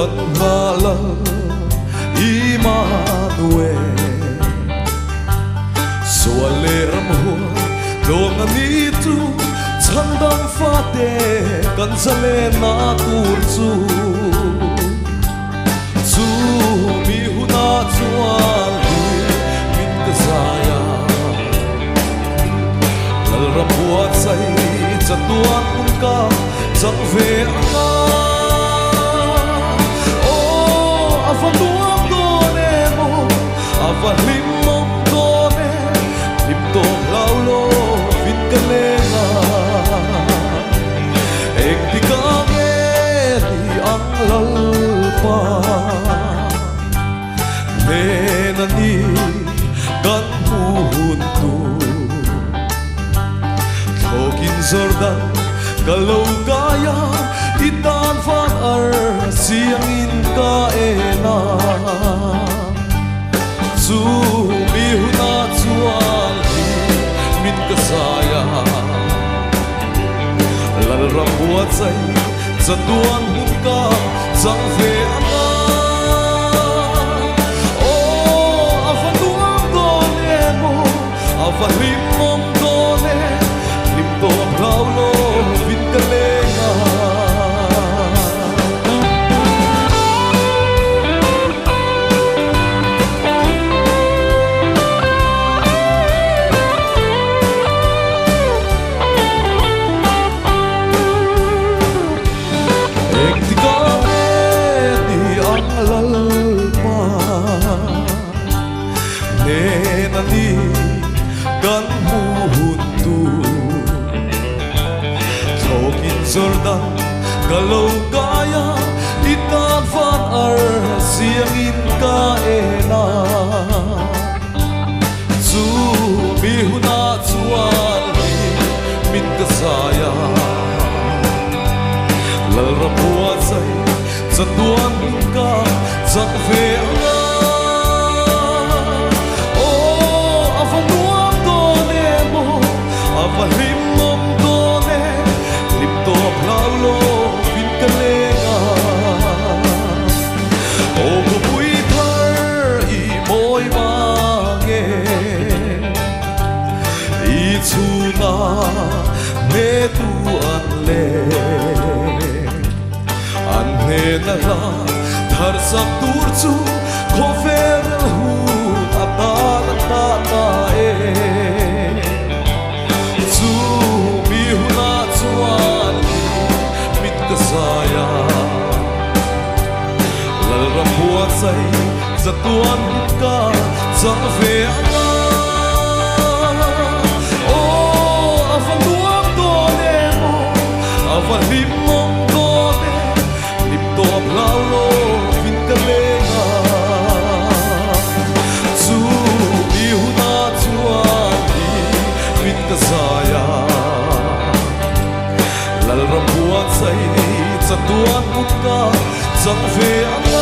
Kan halal Immanuel Så alerm hon Dongan itu Tandang fate Kan salena tursu Su mihuna tuali Min kasaya Lalram buat say Jatuan pun ka Sang veanga Avaluam done mo Avalimom done Limtong laulo Vinkalenga Ekti kangeri ang lalpa Nenani kan muhunto Togin sordan kalau gaya Itan fan ar siangin kaena Sumihuna tuali min kasaya Lalram buat say Satuan muka sang veanga Oh, avaluam done mo Avalimom done Limto aplaulo Vinkalenga Nenani kan muhuntu Togin sordan kalau gaya Itan fan ar siangin kaena Sumihuna tuali min kasaya Lalram buat say Satuan muka sang veanga Avalimom done Limto aplaulo Vinkalenga O kapuitar imoy mange Ituna metu anle Anne nala Darsak turcu Koferel hun Atalan tatae Sumihuna tuali min kasaya Lalram buat say Satuan ka sang veanga Oh, avaluam done mo Avalimom done Limto aplaulo Vinkalenga Sumihuna tuali min kasaya Lalram buat say Satuan muka sang veanga